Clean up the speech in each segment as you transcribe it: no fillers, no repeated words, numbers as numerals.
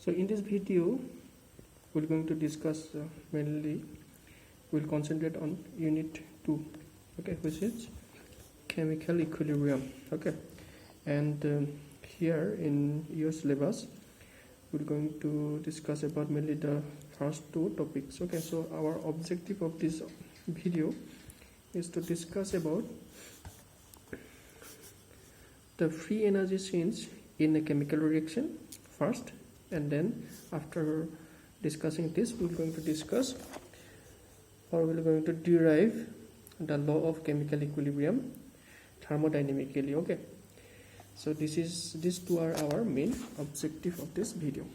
So in this video we're going to discuss mainly we'll concentrate on unit 2, okay, which is chemical equilibrium. Okay, and here in your syllabus we're going to discuss about mainly the first two topics. Okay, so our objective of this video is to discuss about the free energy change in a chemical reaction first, and then after discussing this we're going to discuss or we're going to derive the law of chemical equilibrium thermodynamically. Okay, so these two are our main objective of this video.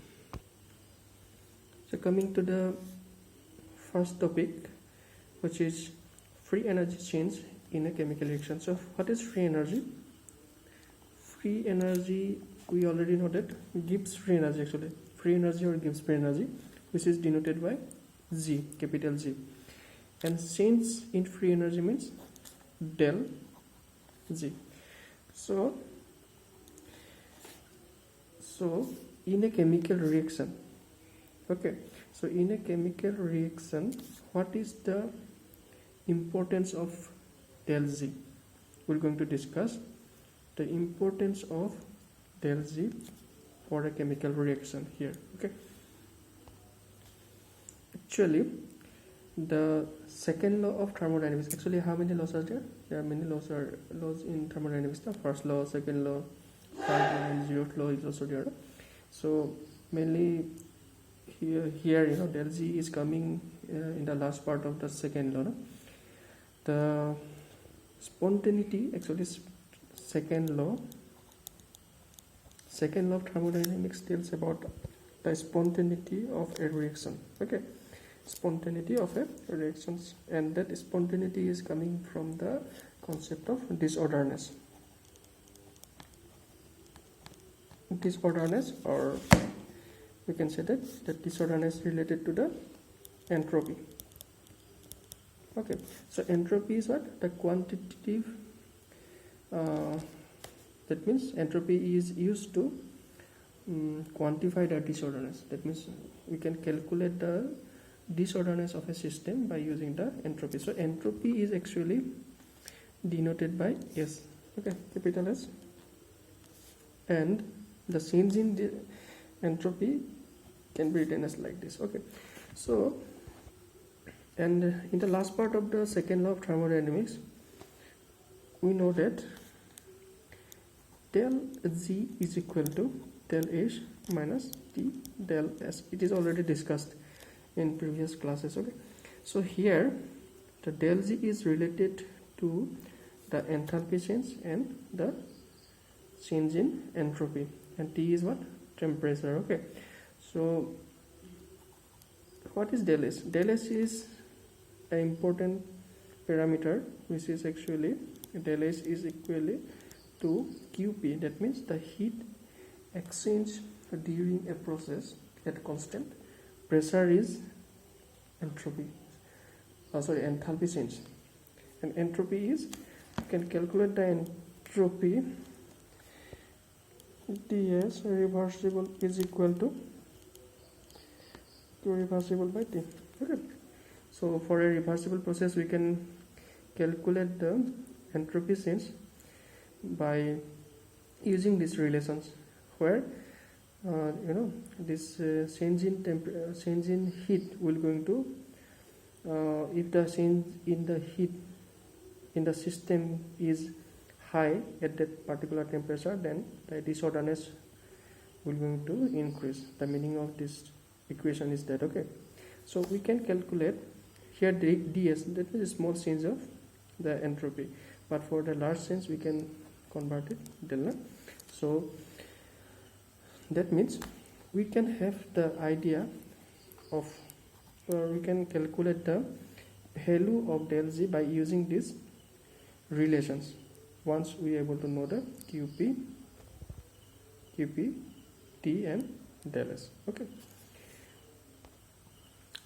So coming to the first topic, which is free energy change in a chemical reaction. So what is free energy? Free energy, we already know that gives free energy, actually free energy or gives free energy, which is denoted by G, capital G, and change in free energy means del G. So in a chemical reaction, okay, so in a chemical reaction, what is the importance of del G? We're going to discuss the importance of del G for a chemical reaction here. Okay, actually the second law of thermodynamics, actually how many laws are there? There are many laws in thermodynamics. The first law, second law, third law, and zeroth law is also there. So mainly here you know del G is coming in the last part of the second law, no? The spontaneity, actually second law of thermodynamics tells about the spontaneity of a reaction. Okay, spontaneity of a reactions, and that spontaneity is coming from the concept of disorderness, or we can say that the disorderness related to the entropy. Okay, so entropy is what? The quantitative that means entropy is used to quantify the disorderness. That means we can calculate the disorderness of a system by using the entropy. So entropy is actually denoted by S, okay, capital S, and the change in the entropy can be written as like this. Okay, so and in the last part of the second law of thermodynamics, we know that del G is equal to del H minus T del S. It is already discussed in previous classes. Okay, so here the del G is related to the enthalpy change and the change in entropy, and T is what? Temperature. Okay, so what is del S? Del S is an important parameter, which is actually del S is equally to QP. That means the heat exchange during a process at constant pressure is entropy. Enthalpy change, and entropy is, you can calculate the entropy ds reversible is equal to reversible by T. Okay, so for a reversible process we can calculate the entropy change by using these relations, where this change in heat will going to if the change in the heat in the system is high at that particular temperature, then the disorderness will going to increase. The meaning of this equation is that. Okay, so we can calculate here ds, that is a small change of the entropy, but for the large change we can convert it del. So that means we can have the idea of, or we can calculate the value of del G by using these relations once we are able to know the QP, T and del S. Okay,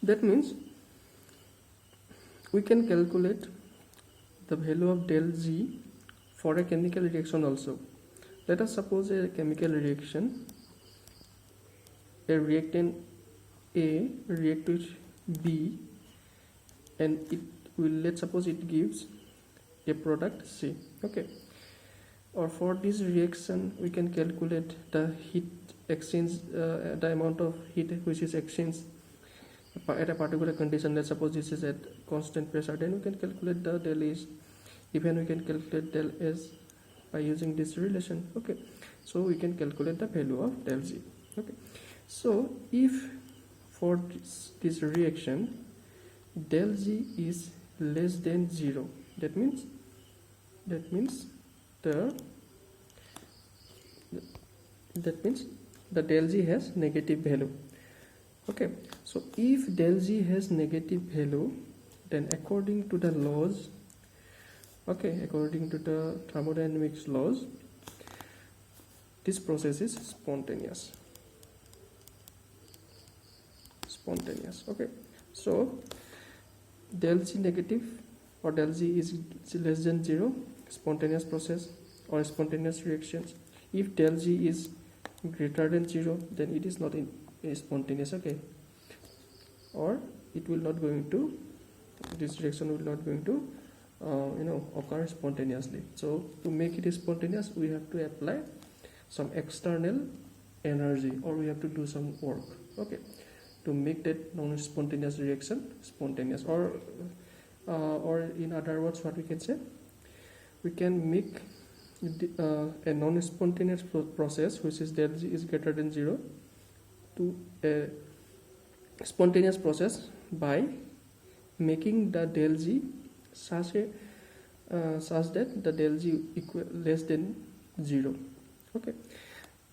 that means we can calculate the value of del G for a chemical reaction also. Let us suppose a chemical reaction a reactant A react with B, and it will, let's suppose it gives a product C. Okay, or for this reaction we can calculate the heat exchange, the amount of heat which is exchanged at a particular condition. Let's suppose this is at constant pressure, then we can calculate the del H. Even we can calculate del S by using this relation. Okay, so we can calculate the value of del Z. Okay, so if for this reaction del Z is less than 0, that means the del Z has negative value. Okay, so if del Z has negative value, then according to the laws, okay, according to the thermodynamics laws, this process is spontaneous. Okay, so del Z negative or del Z is less than 0, spontaneous process or spontaneous reactions. If del Z is greater than 0, then it is not spontaneous. Okay, or it will not going to, this reaction will not going to occur spontaneously. So to make it spontaneous, we have to apply some external energy, or we have to do some work, okay, to make that non-spontaneous reaction spontaneous. Or in other words, what we can say, we can make a non-spontaneous process which is del Z is greater than 0 to a spontaneous process by making the del Z such that the del Z less than 0. Okay,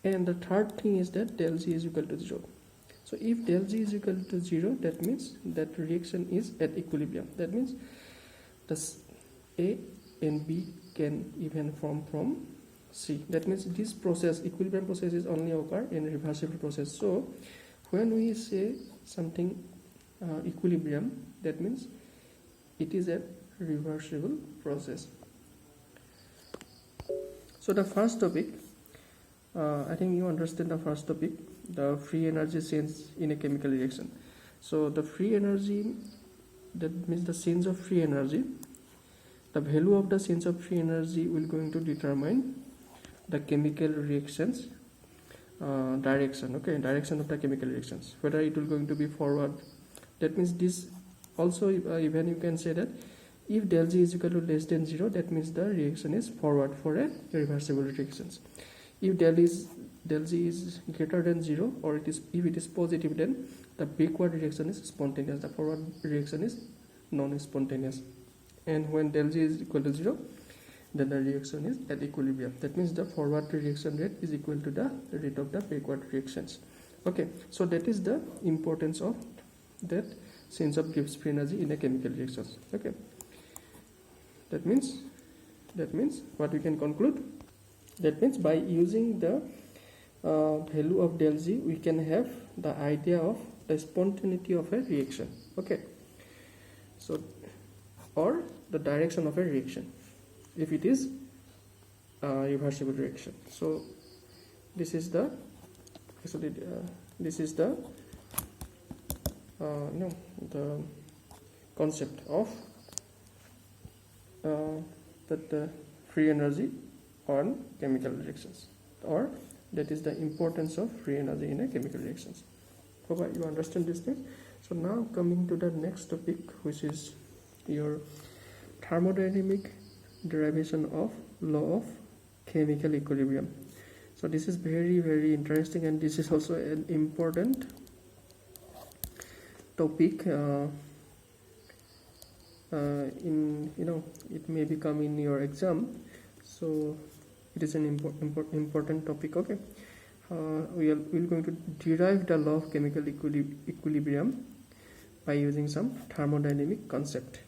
and the third thing is that del Z is equal to 0. So if del Z is equal to 0, that means that reaction is at equilibrium. That means the A and B can even form from C. That means this process, equilibrium process, is only occur in reversible process. So when we say something equilibrium, that means it is a reversible process. So the first topic, I think you understand the first topic, the free energy change in a chemical reaction. So the free energy, that means the change of free energy, the value of the change of free energy will going to determine the chemical reactions direction. Okay, direction of the chemical reactions, whether it will going to be forward. That means this also, even you can say that if del Z is equal to less than 0, that means the reaction is forward for a reversible reactions. If del Z is greater than 0, or if it is positive, then the backward reaction is spontaneous, the forward reaction is non-spontaneous. And when del Z is equal to 0, then the reaction is at equilibrium. That means the forward reaction rate is equal to the rate of the backward reactions. Okay, so that is the importance of that change of Gibbs free energy in a chemical reaction. Okay, that means what we can conclude, that means by using the value of del Z, we can have the idea of the spontaneity of a reaction. Okay, so or the direction of a reaction if it is a reversible reaction. So this is the the concept of the free energy on chemical reactions, or that is the importance of free energy in a chemical reactions. Hope you understand this thing. So now coming to the next topic, which is your thermodynamic derivation of law of chemical equilibrium. So this is very, very interesting, and this is also an important topic. It may become in your exam, so it is an important topic. Okay, we're going to derive the law of chemical equilibrium by using some thermodynamic concept.